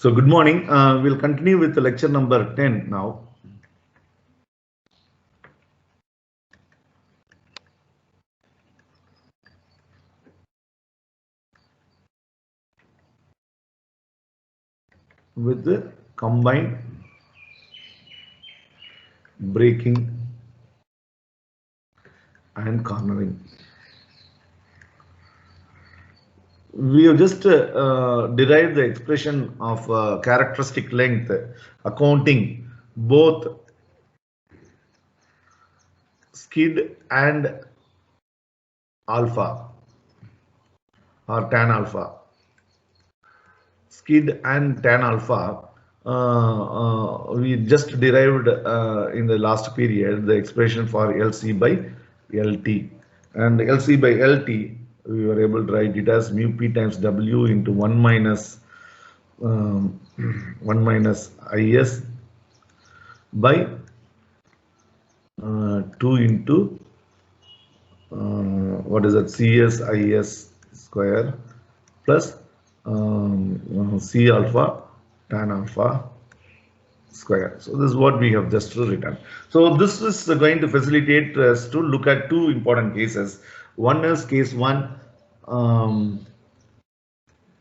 So good morning. We'll continue with the lecture number 10 now. With the combined braking and cornering. We have just derived the expression of characteristic length accounting both skid and alpha or tan alpha. Skid and tan alpha, we just derived in the last period the expression for LC by LT, and LC by LT we were able to write it as mu p times W into 1 minus 1 minus IS by 2 into what is that, CS IS square plus C alpha tan alpha square. So this is what we have just written. So this is going to facilitate us to look at two important cases. One is case one.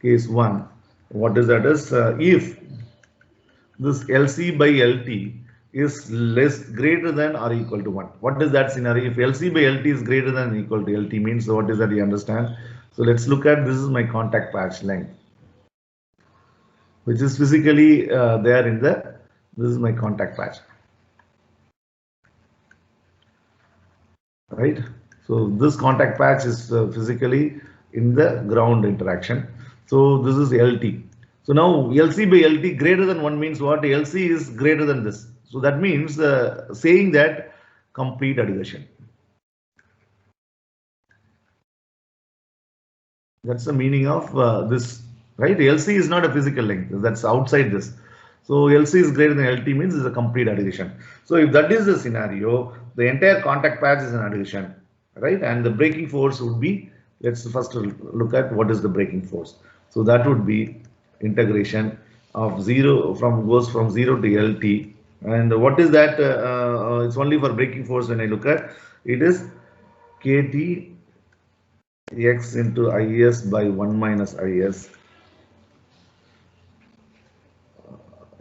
Case one. What is that? Is if this LC by LT is greater than or equal to 1. What is that scenario? If LC by LT is greater than or equal to LT means what is that, you understand? So let's look at, this is my contact patch length, which is physically there in the, this is my contact patch, right? So this contact patch is physically in the ground interaction. So this is LT. So now LC by LT greater than 1 means what? LC is greater than this. So that means saying that complete adhesion. That's the meaning of this, right? LC is not a physical length, that's outside this. So LC is greater than LT means it's a complete adhesion. So if that is the scenario, the entire contact patch is an adhesion, right? And the braking force would be, let's first look at what is the braking force. So that would be integration of 0 goes from 0 to LT. And what is that? It's only for braking force. When I look at it, is KT x into IS by 1 minus IS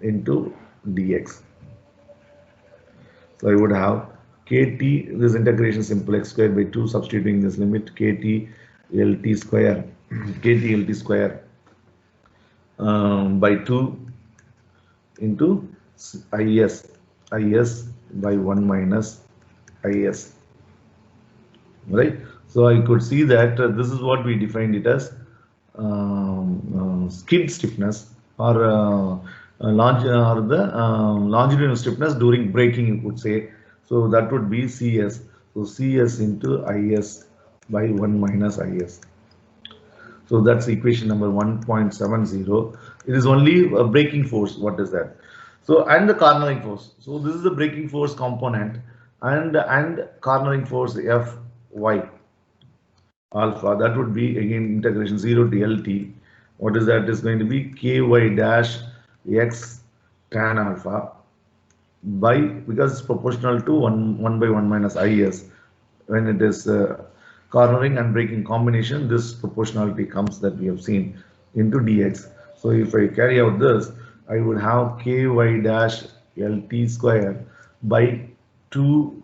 into dx. So I would have KT, this integration simple, x square by 2, substituting this limit, KT LT square, KT LT square by 2 into IS by 1 minus IS, right? So I could see that this is what we defined it as skid stiffness or the longitudinal stiffness during braking, you could say. So that would be CS. So CS into IS by 1 minus IS. So that's equation number 1.70. It is only a braking force. What is that? So and the cornering force. So this is the braking force component and cornering force Fy alpha. That would be again integration 0 to LT. What is that? Is going to be Ky dash x tan alpha by, because it's proportional to 1 by 1 minus IS. When it is cornering and braking combination, this proportionality comes that we have seen into dx. So if I carry out this, I would have Ky dash LT square by 2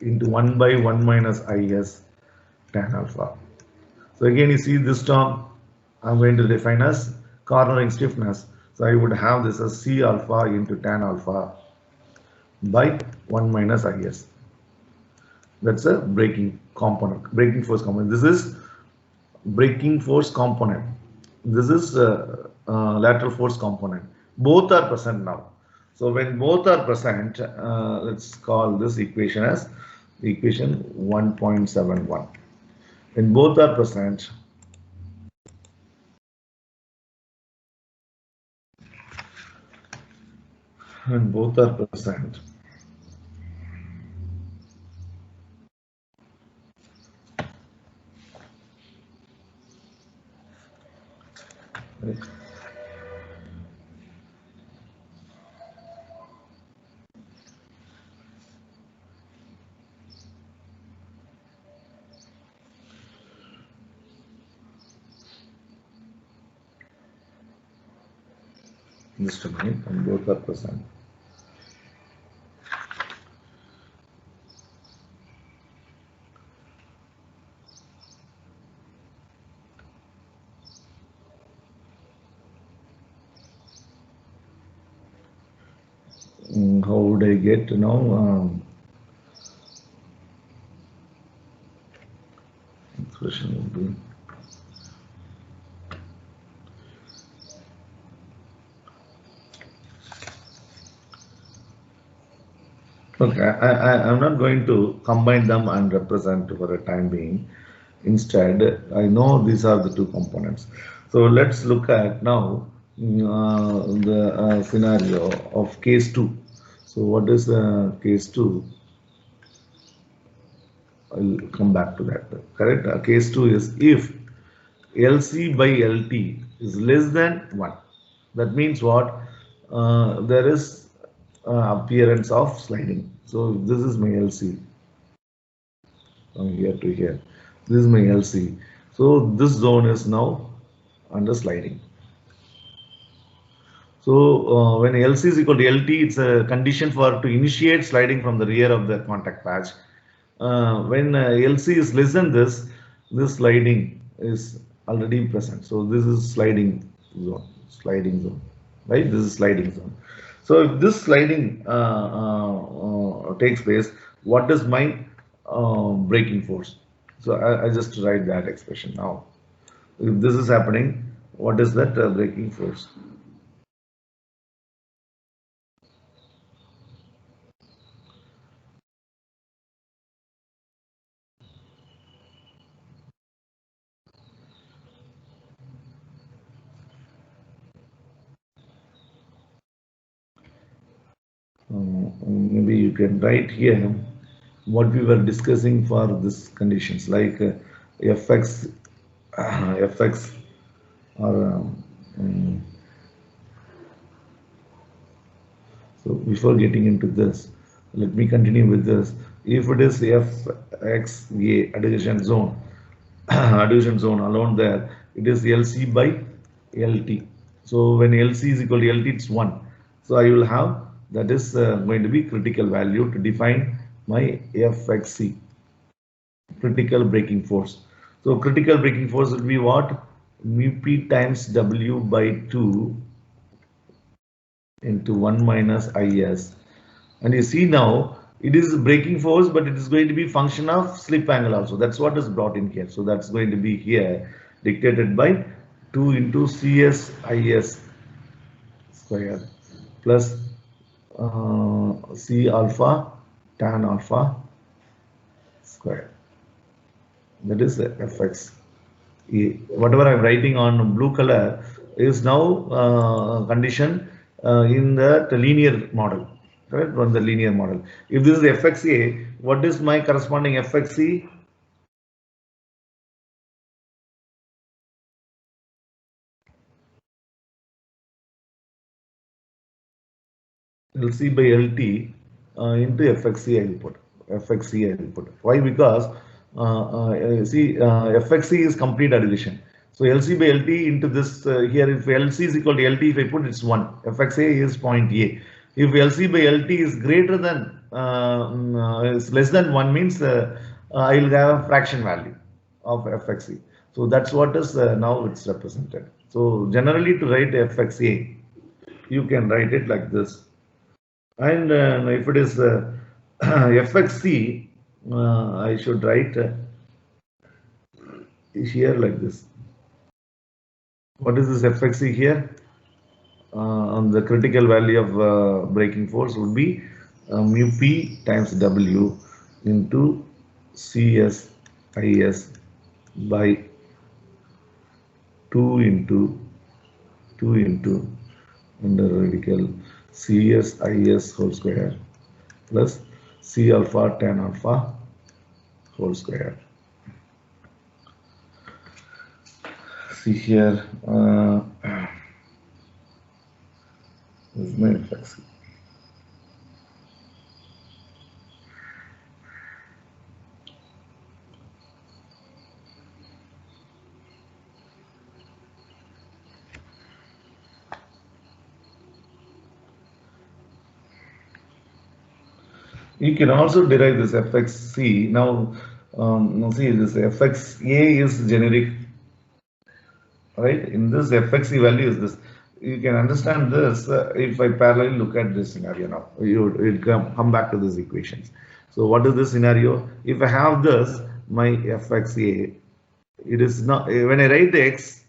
into 1 by 1 minus IS tan alpha. So again, you see this term I'm going to define as cornering stiffness. So I would have this as C alpha into tan alpha by 1 minus IS. That's a braking component, braking force component. This is braking force component. This is lateral force component. Both are present now. So when both are present, let's call this equation as equation 1.71. When both are present, when both are present, right. Just a minute, and both are present. How would I get now? Expression would be okay. I'm not going to combine them and represent for a time being. Instead, I know these are the two components. So let's look at now the scenario of case 2. So what is case 2? I'll come back to that. Correct? Case 2 is if LC by LT is less than 1. That means what? There is appearance of sliding. So this is my LC from here to here. This is my LC. So this zone is now under sliding. So when LC is equal to LT, it's a condition for to initiate sliding from the rear of the contact patch. When LC is less than this sliding is already present. So this is sliding zone, right? This is sliding zone. So if this sliding takes place, what is my braking force? So I just write that expression now. If this is happening, what is that braking force? Maybe you can write here what we were discussing for this conditions like fx fx or so before getting into this, let me continue with this. If it is fxa adhesion zone adhesion zone alone there, it is lc by lt. So when lc is equal to lt, it's 1. So I will have that is going to be critical value to define my fxc, critical braking force. So critical braking force will be what? Mu p times w by 2 into 1 minus is. And you see now it is braking force, but it is going to be function of slip angle also. That's what is brought in here. So that's going to be here dictated by 2 into cs is square plus c alpha tan alpha square. That is fx. Whatever I'm writing on blue color is now condition in the linear model, correct? On the linear model. If this is fxa, what is my corresponding fxc? LC by LT into fxc I will put. fxc I will put. Why? Because see fxc is complete addition. So LC by LT into this here, if LC is equal to LT, if I put it's 1. fxa is point A. If LC by LT is greater than is less than 1 means I will have a fraction value of fxc. So that's what is now it's represented. So generally to write fxa, you can write it like this. And if it is fxc, I should write here like this. What is this fxc here? On the critical value of braking force would be mu p times w into cs is by 2 into 2 into under radical cs is whole square plus c alpha tan alpha whole square. See here, this is my fxc. You can also derive this fxc. Now, now see this fxa is generic, right? In this fxc value is this. You can understand this if I parallelly look at this scenario now. You come back to these equations. So what is this scenario? If I have this, my fxa, it is not, when I write x,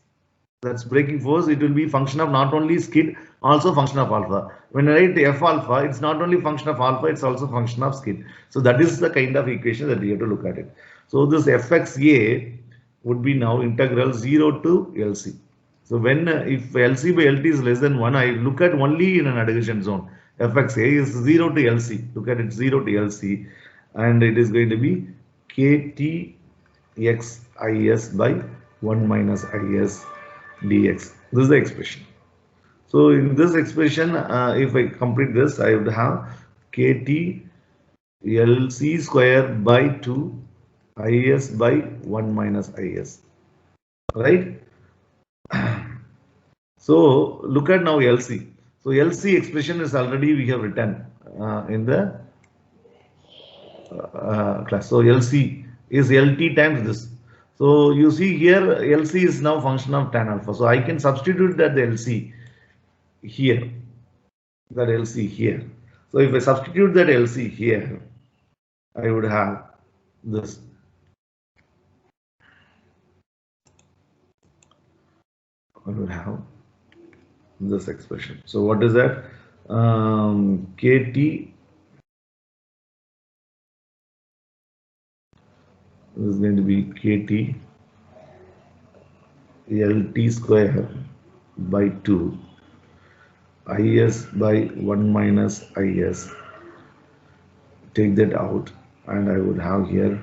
that's braking force, it will be function of not only skid, also function of alpha. When I write f alpha, it's not only function of alpha, it's also function of skid. So that is the kind of equation that we have to look at it. So this fxa would be now integral 0 to LC. So when if LC by LT is less than 1, I look at only in an adhesion zone. fxa is 0 to LC. Look at it, 0 to LC, and it is going to be kt x is by 1 minus is dx. This is the expression. So in this expression, if I complete this, I would have kt LC square by 2 is by 1 minus is, right? So look at now LC. So LC expression is already we have written in the class. So LC is LT times this. So you see here LC is now function of tan alpha. So I can substitute that the LC here, that LC here. So if I substitute that LC here, I would have this. I would have this expression. So what is that? KT is going to be KT LT square by 2 is by 1 minus is. Take that out, and I would have here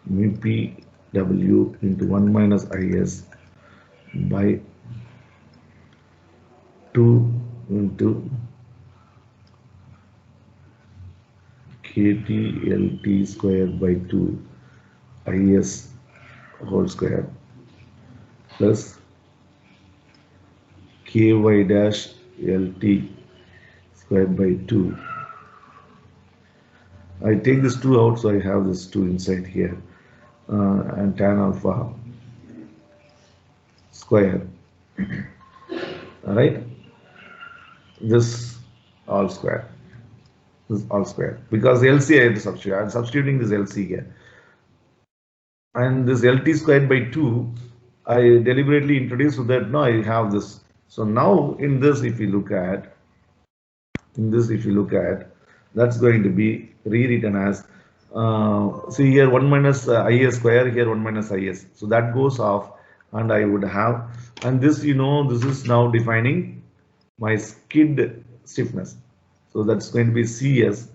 mu p w into 1 minus is by 2 into kt lt square by 2 is whole square plus ky dash lt square by 2. I take this 2 out, so I have this 2 inside here, and tan alpha square, all right? This all square, this all square, because LC I have to substitute. I am substituting this LC here, and this LT squared by 2 I deliberately introduced so that now I have this. So now in this, if you look at, that's going to be rewritten as see here 1 minus is square, here 1 minus is, so that goes off, and I would have, and this, you know, this is now defining my skid stiffness. So that's going to be CS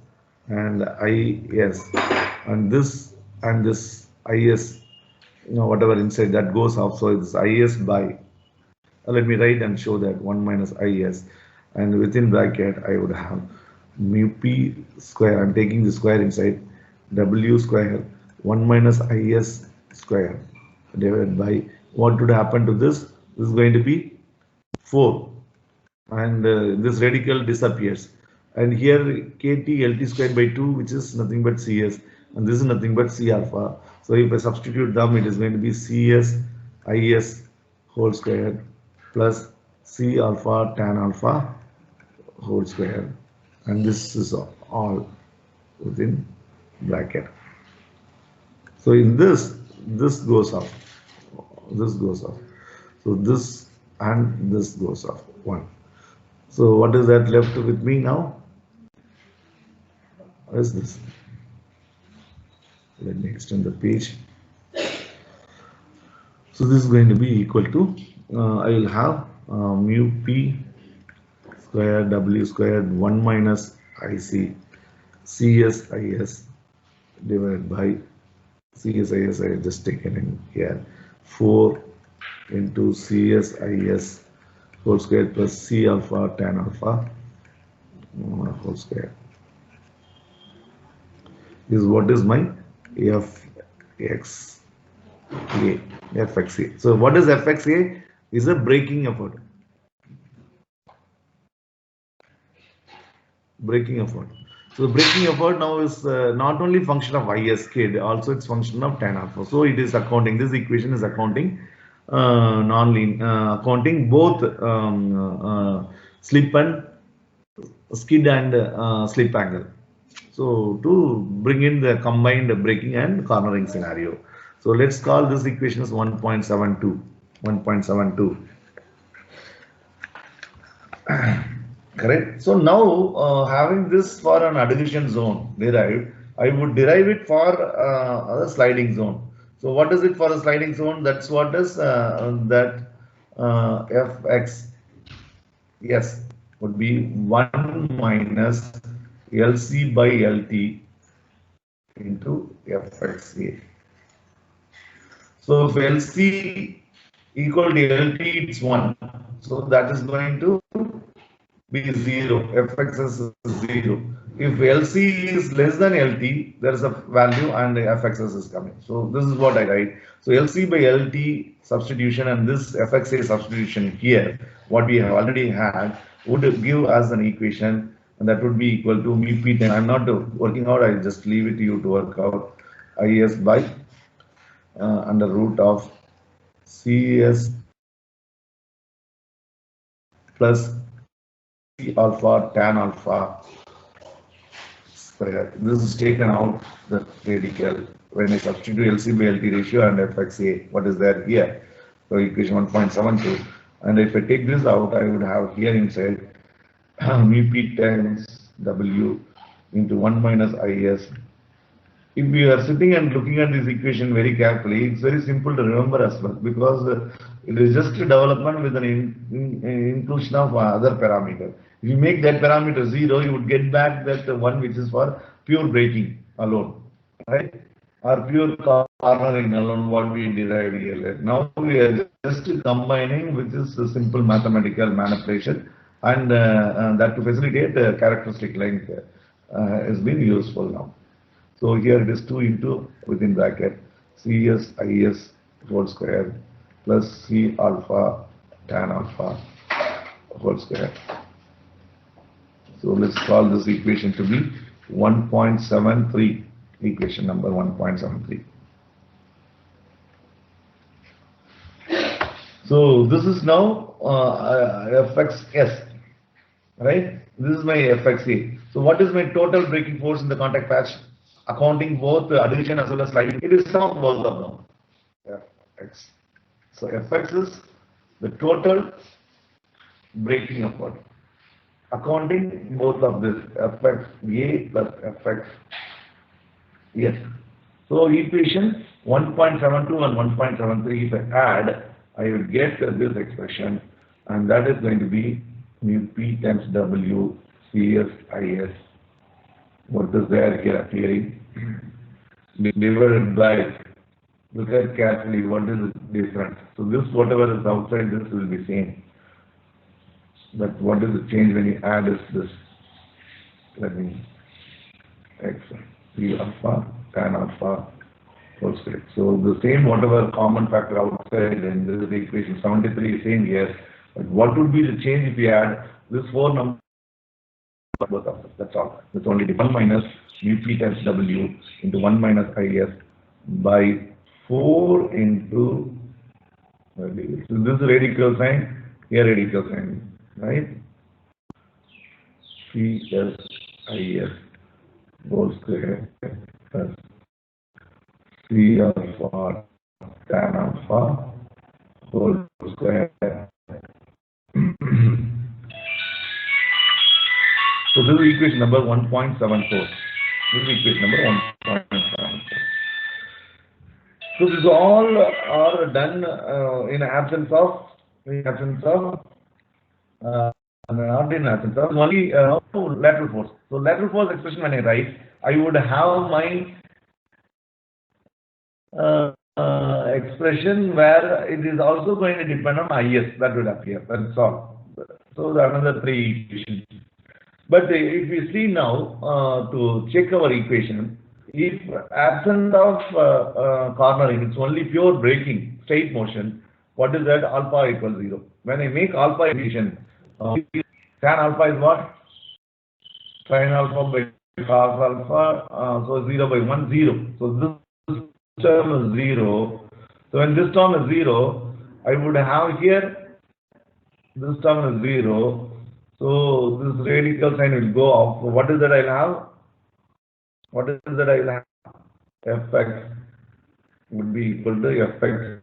and IS, and this IS, you know, whatever inside that goes off. So it's IS by, let me write and show that 1 minus IS, and within bracket I would have mu p square, I'm taking the square inside, w square 1 minus is square divided by, what would happen to this? This is going to be 4, and this radical disappears, and here kt lt squared by 2, which is nothing but cs, and this is nothing but c alpha. So if I substitute them, it is going to be cs is whole square plus c alpha tan alpha whole square, and this is all within bracket. So in this goes off, this goes off, so this and this goes off 1. So what is that left with me now? What is this? Let me extend the page. So this is going to be equal to, I will have mu p square w squared 1 minus ic cs is divided by cs is I have just taken in here 4 into cs is whole square plus c alpha tan alpha whole square. This is what is my fxa. So what is fxa? Is a braking effort. Braking effort. So breaking effort now is not only function of is kid, also it's function of tan alpha. So it is accounting. This equation is accounting accounting both slip and skid and slip angle. So to bring in the combined braking and cornering scenario. So let's call this equation as 1.72. 1.72. Correct. So now having this for an adhesion zone derived, I would derive it for a sliding zone. So what is it for a sliding zone? That's what is that fx yes would be 1 minus LC by LT into fxa. So if LC equal to LT, it's 1. So that is going to be 0. Fxs is 0. If LC is less than LT, there is a value and Fxs is coming. So this is what I write. So LC by LT substitution and this Fxa substitution here, what we have already had, would give us an equation, and that would be equal to mu P10. I'm not working out, I just leave it to you to work out. Is by under root of Cs plus C alpha tan alpha square. This is taken out the radical when I substitute LC by LT ratio and Fxa. What is there here? So equation 1.72. And if I take this out, I would have here inside mu P times W into 1 minus Is. If we are sitting and looking at this equation very carefully, it's very simple to remember as well, because it is just a development with an inclusion of other parameter. If you make that parameter 0, you would get back that one which is for pure braking alone, right? Or pure cornering alone, what we derived here. Now we are just combining, which is a simple mathematical manipulation, and that to facilitate the characteristic length has been useful now. So here it is 2 into within bracket Cs Is whole square plus C alpha tan alpha whole square. So let's call this equation to be 1.73, equation number 1.73. So this is now Fxs, right? This is my Fxa. So what is my total braking force in the contact patch? Accounting both adhesion as well as sliding, it is sum of both of them. Fx. So Fx is the total braking effort, accounting both of this Fxa plus Fx. Yes. So equation 1.72 and 1.73, if I add, I will get this expression, and that is going to be mu P times W Cs Is. What is there here appearing? Divided by, look at carefully what is the difference. So this, whatever is outside this will be same. But what is the change when you add is this? Let me X, C alpha, tan alpha, whole square. So the same whatever common factor outside, and this is the equation 73 is same here. But what would be the change if we add this 4 numbers? Both of them. That's all. It's only 1 minus mu P times W into 1 minus Is by 4 into, so this is radical sign, here radical sign, right? Cs Is whole square plus C alpha tan alpha whole square. So this is equation number 1.74. This is equation number 1.74. So this all are done in absence of not in absence of only lateral force. So lateral force expression when I write, I would have my expression where it is also going to depend on Is, that would appear. That's all. So the another 3 equations. But if we see now to check our equation, if absent of cornering, it's only pure braking, straight motion, what is that? Alpha equals 0. When I make alpha equation, tan alpha is what? Sin alpha by cos alpha, so 0 by 1, 0. So this term is 0. So when this term is 0, I would have here, this term is 0. So this radical sign will go off. So what is that I'll have? What is that I'll have? Fx would be equal to fx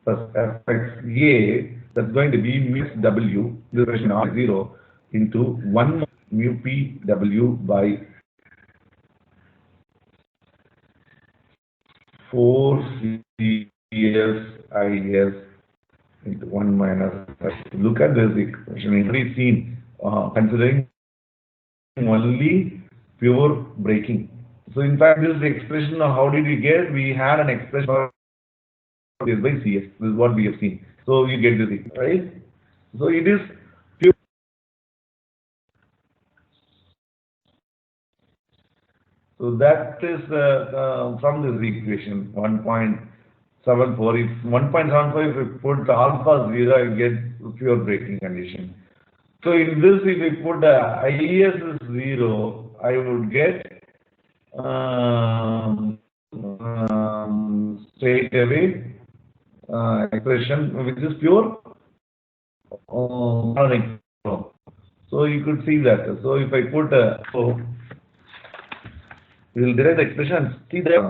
plus fxa. That's going to be mu w, this version of 0 into 1 mu p w by 4 cs is into 1 minus. Look at this equation. Already seen, considering only pure breaking. So in fact, this is the expression of how did we get? We had an expression of this by CS. This is what we have seen. So you get this, right? So it is pure. So that is from this equation 1.74. If 1.75, if we put alpha 0, you get pure breaking condition. So in this, if we put IS is 0, I would get straight away expression which is pure. So you could see that. So if I put so we will derive the expression. See that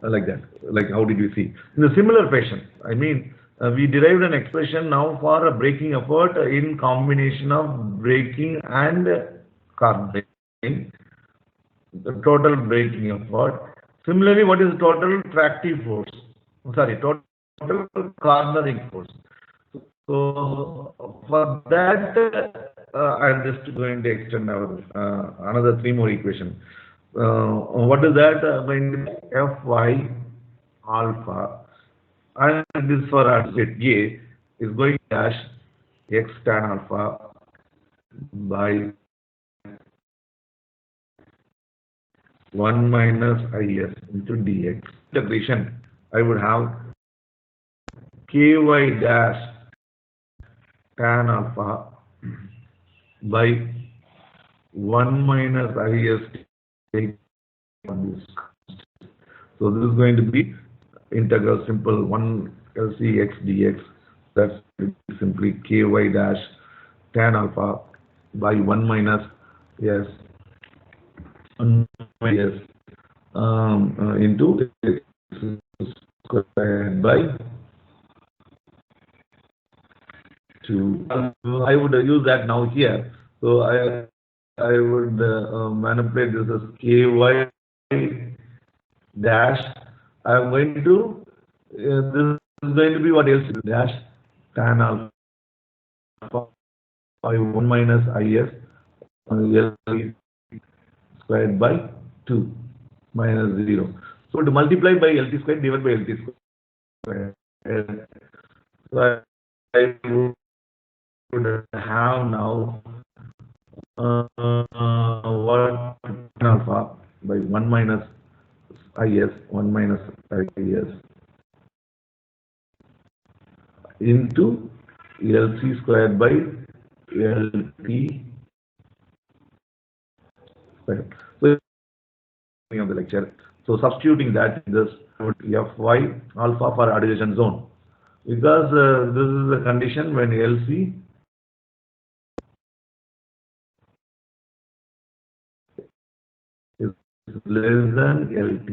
like that. Like how did we see in a similar fashion? I mean, we derived an expression now for a braking effort in combination of braking and cornering. The total braking effort. Similarly, what is total tractive force? Sorry, total cornering force. So for that, I'm just going to extend our another 3 more equations. What is that? Going to Fy alpha, and this for our set A is going dash x tan alpha by 1 minus is into dx. Integration, I would have ky dash tan alpha by 1 minus is on this. So this is going to be integral simple 1 LC x dx. That's simply ky dash tan alpha by 1 minus yes into x squared by 2. I would use that now here. So I would manipulate this as ky dash. I am going to this is going to be what else dash tan alpha by 1 minus is squared by 2 minus 0. So to multiply by LT squared divided by LT squared. So I would have now what alpha by 1 minus is 1 minus is into LC squared by LT squared. So of the lecture. So substituting that in this Fy alpha for adhesion zone, because this is the condition when LC is less than LT.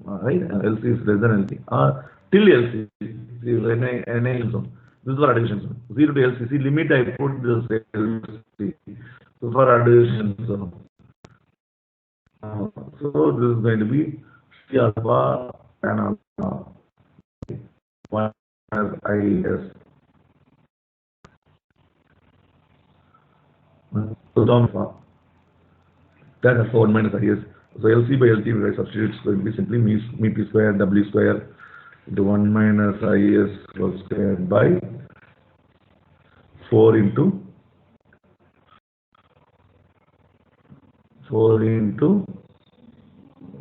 Right? LC is less than LT. Till LC, NA zone. This is for adhesion zone. 0 to LCC limit I put this LC. So for adhesion zone. So this is going to be C alpha tan alpha 1 as IS. So alpha tan alpha 1 minus IS. So LC by LT will substitute, so it will be simply mu p square W square into 1 minus IS whole square by 4 into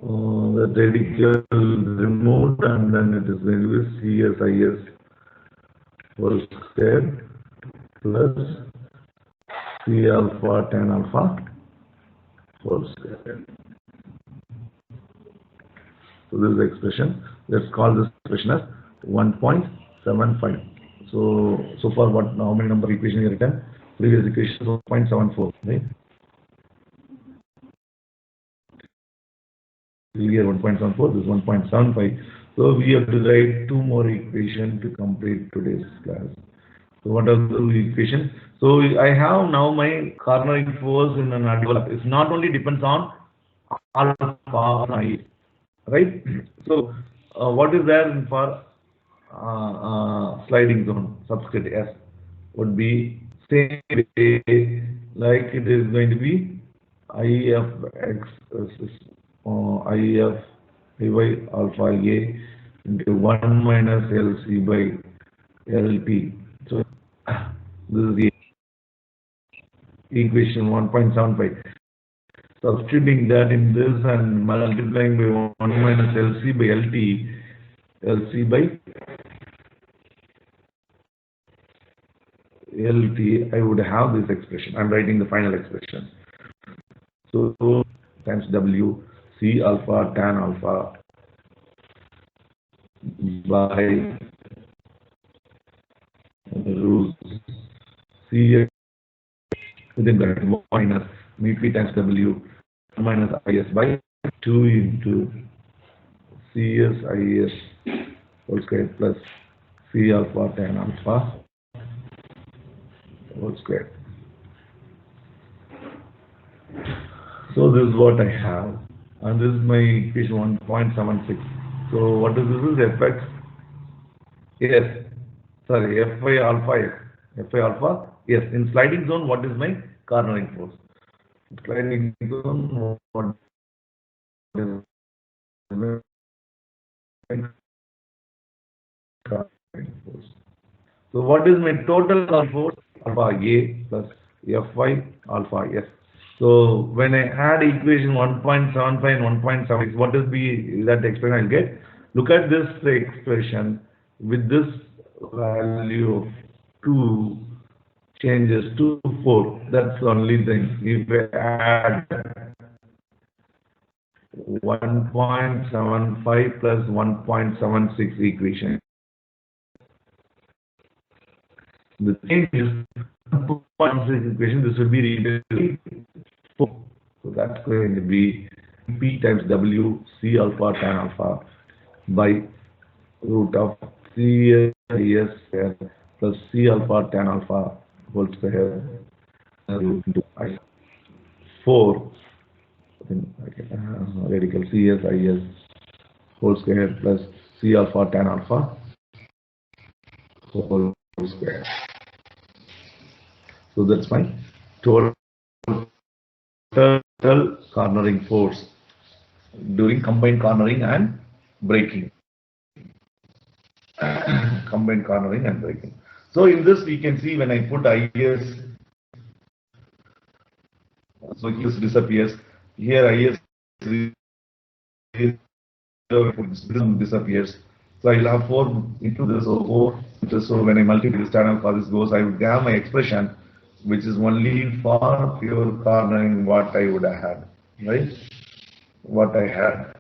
the radical removed, and then it is going to be CSIS whole square plus C alpha tan alpha whole square. So this is the expression. Let's call this expression as 1.75. So far what, how many number equation you written? Previous equation 1.74, right? Here 1.74, this is 1.75. So we have to write two more equations to complete today's class. So what are the equations? So I have now my cornering force in an article. It not only depends on alpha or I, right? So what is there for sliding zone subscript S would be same way, like it is going to be IFX IF by alpha A into 1 minus LC by LT. So this is the equation 1.75. Substituting that in this and multiplying by 1 minus LC by LC by LT, I would have this expression. I'm writing the final expression. So times W C alpha tan alpha by root C within bracket minus P times W minus IS by 2 into CS IS whole square plus C alpha tan alpha whole square. So this is what I have, and this is my equation 1.76. So what is this? Is Fx? Yes. Sorry, Fy alpha S. Fy alpha yes. In sliding zone, what is my cornering force? Sliding zone, what is my cornering force? So what is my total cornering force? Alpha A plus Fy alpha S. So when I add equation 1.75 and 1.76, what will be that expression I'll get? Look at this expression with this value of 2 changes to 4. That's the only thing. If I add 1.75 plus 1.76 equation, the change is 1.6 equation, this will be reduced to 4. So that's going to be P times W C alpha tan alpha by root of C IS square plus C alpha tan alpha whole square into I 4 radical CS IS whole square plus C alpha tan alpha whole square. So that's my total cornering force during combined cornering and braking. Combined cornering and braking. So in this we can see when I put IS, so IS disappears. Here IS disappears. So I will have 4 into this, or 4 into, so when I multiply this tan alpha this goes, I would have my expression which is only for pure cornering what I would have had, right? What I had.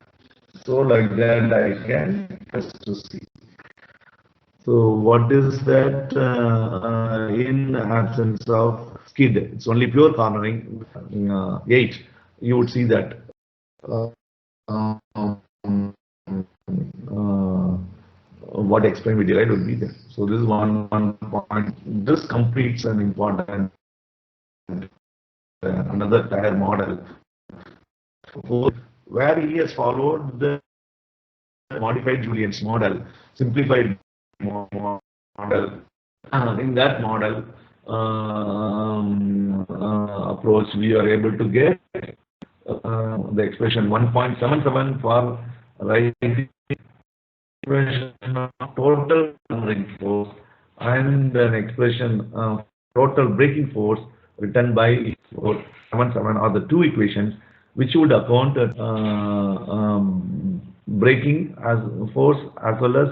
So like that I can test to see. So what is that in absence of skid? It's only pure cornering. 8. You would see that. What explained we derived would be there. So this is one point. This completes an important another tire model where he has followed the modified Julien's model, simplified model. In that model approach, we are able to get the expression 1.77 for writing expression of total cornering force and an expression of total braking force written by 77 are the two equations which would account braking as force as well as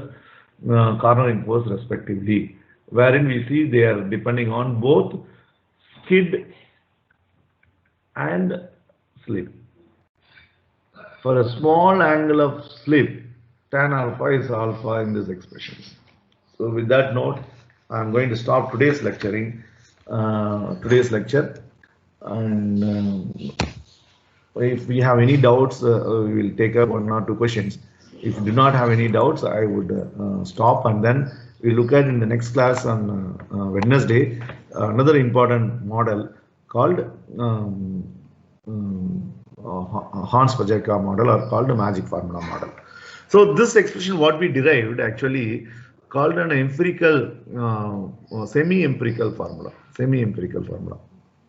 cornering force respectively, wherein we see they are depending on both skid and slip. For a small angle of slip, tan alpha is alpha in this expression. So with that note, I'm going to stop today's lecture, and if we have any doubts, we will take up 1 or 2 questions. If you do not have any doubts, I would stop, and then we look at in the next class on Wednesday another important model called Hans-Pajeka model, or called the magic formula model. So this expression what we derived actually called an empirical, semi-empirical formula.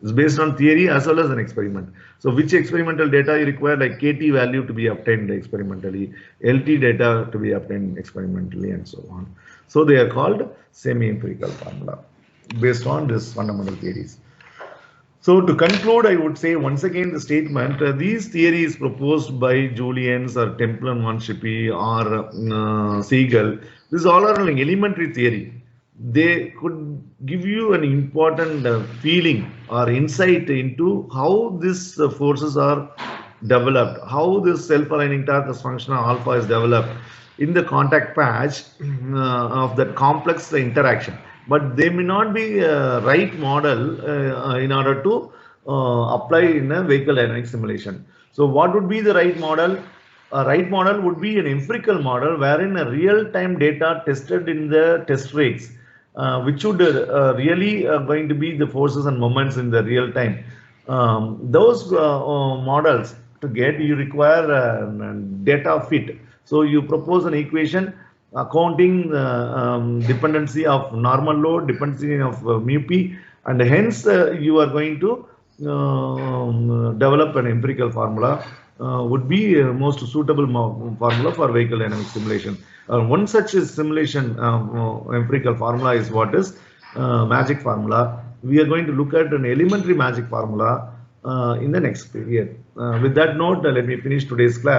It's based on theory as well as an experiment. So which experimental data you require, like KT value to be obtained experimentally, LT data to be obtained experimentally, and so on. So they are called semi-empirical formula based on this fundamental theories. So to conclude, I would say once again the statement, these theories proposed by Julians or Templin von Schipper or Siegel, these all are like elementary theory. They could give you an important feeling or insight into how these forces are developed, how this self-aligning torus function alpha is developed in the contact patch of that complex interaction. But they may not be a right model in order to apply in a vehicle dynamic simulation. So what would be the right model? A right model would be an empirical model wherein a real-time data tested in the test rigs, which would really going to be the forces and moments in the real time. Those models to get, you require data fit. So you propose an equation accounting dependency of normal load, dependency of mu p, and hence you are going to develop an empirical formula, would be most suitable formula for vehicle dynamic simulation. One such simulation empirical formula is what is magic formula. We are going to look at an elementary magic formula in the next period. With that note, let me finish today's class.